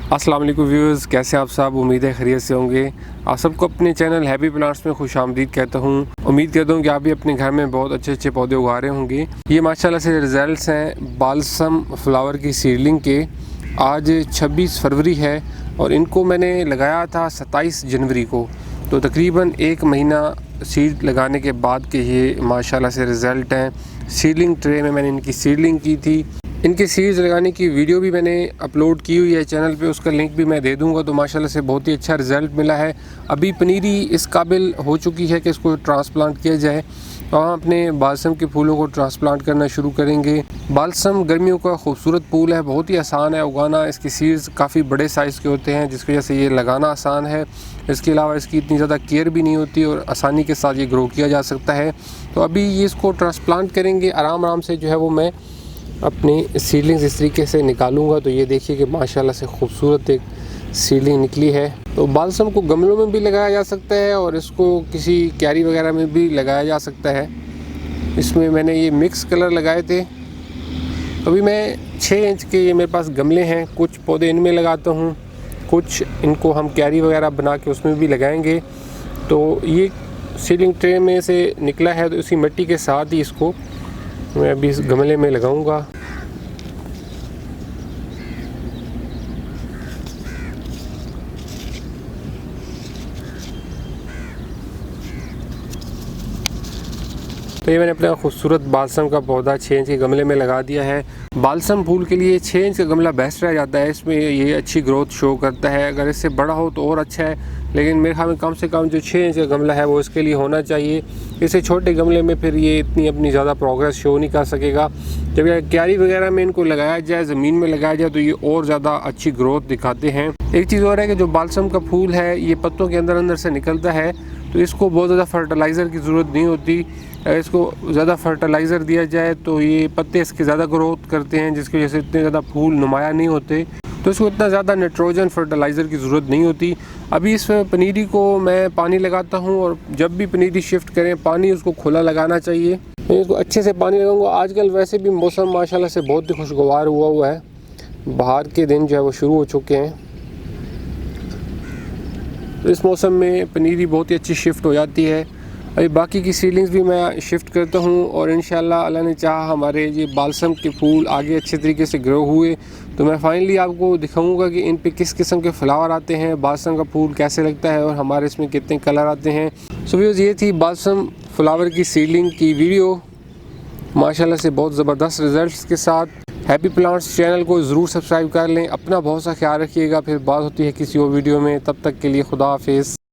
अस्सलाम वालेकुम व्यूअर्स, कैसे आप सब? उम्मीद है खैरियत से होंगे। आप सबको अपने चैनल हैप्पी प्लांट्स में खुश आमदीद कहता हूँ। उम्मीद करता हूँ कि आप भी अपने घर में बहुत अच्छे अच्छे पौधे उगा रहे होंगे। ये माशाल्लाह से रिज़ल्ट्स हैं बाल्सम फ्लावर की सीडलिंग के। आज 26 फरवरी है और इनको मैंने लगाया था 27 जनवरी को, तो तकरीबन एक महीना सीड लगाने के बाद के ये माशाल्लाह से रिज़ल्ट हैं। सीडलिंग ट्रे में मैंने इनकी सीडलिंग की थी। इनके सीड्स लगाने की वीडियो भी मैंने अपलोड की हुई है चैनल पे, उसका लिंक भी मैं दे दूंगा। तो माशाल्लाह से बहुत ही अच्छा रिज़ल्ट मिला है। अभी पनीरी इस काबिल हो चुकी है कि इसको ट्रांसप्लांट किया जाए, तो हम अपने बालसम के फूलों को ट्रांसप्लांट करना शुरू करेंगे। बालसम गर्मियों का खूबसूरत फूल है, बहुत ही आसान है उगाना। इसकी सीड्स काफ़ी बड़े साइज़ के होते हैं, जिसकी वजह से ये लगाना आसान है। इसके अलावा इसकी इतनी ज़्यादा केयर भी नहीं होती और आसानी के साथ ये ग्रो किया जा सकता है। तो अभी ये इसको ट्रांसप्लांट करेंगे आराम आराम से, जो है वो मैं अपनी सीडलिंग्स इस तरीके से निकालूंगा। तो ये देखिए कि माशाल्लाह से खूबसूरत एक सीडलिंग निकली है। तो बालसम को गमलों में भी लगाया जा सकता है और इसको किसी क्यारी वगैरह में भी लगाया जा सकता है। इसमें मैंने ये मिक्स कलर लगाए थे। अभी मैं 6 इंच के ये मेरे पास गमले हैं, कुछ पौधे इनमें लगाता हूँ, कुछ इनको हम क्यारी वगैरह बना के उसमें भी लगाएंगे। तो ये सीडलिंग ट्रे में से निकला है, तो इसी मिट्टी के साथ ही इसको मैं अभी इस गमले में लगाऊंगा। तो ये मैंने अपना खूबसूरत बालसम का पौधा 6 इंच के गमले में लगा दिया है। बालसम फूल के लिए 6 इंच का गमला बेस्ट रह जाता है, इसमें ये अच्छी ग्रोथ शो करता है। अगर इससे बड़ा हो तो और अच्छा है, लेकिन मेरे ख्याल में कम से कम जो 6 इंच का गमला है वो इसके लिए होना चाहिए। इससे छोटे गमले में फिर ये इतनी अपनी ज़्यादा प्रोग्रेस शो नहीं कर सकेगा। जब ये क्यारी वगैरह में इनको लगाया जाए, ज़मीन में लगाया जाए, तो ये और ज़्यादा अच्छी ग्रोथ दिखाते हैं। एक चीज़ और है कि जो बालसम का फूल है ये पत्तों के अंदर से निकलता है, तो इसको बहुत ज़्यादा फर्टिलाइज़र की ज़रूरत नहीं होती। इसको ज़्यादा फर्टिलाइज़र दिया जाए तो ये पत्ते इसके ज़्यादा ग्रोथ करते हैं, जिसकी वजह से इतने ज़्यादा फूल नुमाया नहीं होते। तो इसको इतना ज़्यादा नाइट्रोजन फर्टिलाइज़र की ज़रूरत नहीं होती। अभी इस पनीरी को मैं पानी लगाता हूँ, और जब भी पनीरी शिफ्ट करें पानी उसको खुला लगाना चाहिए। मैं इसको अच्छे से पानी लगाऊंगा। आजकल वैसे भी मौसम माशाल्लाह से बहुत ही खुशगवार हुआ है, बाहर के दिन जो है वो शुरू हो चुके हैं। तो इस मौसम में पनीरी बहुत ही अच्छी शिफ्ट हो जाती है। अभी बाकी की सीडलिंग्स भी मैं शिफ्ट करता हूँ, और इंशाल्लाह अल्लाह ने चाहा हमारे ये बालसम के फूल आगे अच्छे तरीके से ग्रो हुए तो मैं फाइनली आपको दिखाऊंगा कि इन पे किस किस्म के फ्लावर आते हैं, बालसम का फूल कैसे लगता है और हमारे इसमें कितने कलर आते हैं। सो व्यूअर्स, ये थी बालसम फ्लावर की सीडलिंग की वीडियो, माशाल्लाह से बहुत ज़बरदस्त रिज़ल्ट्स के साथ। हैप्पी प्लांट्स चैनल को ज़रूर सब्सक्राइब कर लें। अपना बहुत सा ख्याल रखिएगा। फिर बात होती है किसी और वीडियो में, तब तक के लिए खुदा हाफिज़।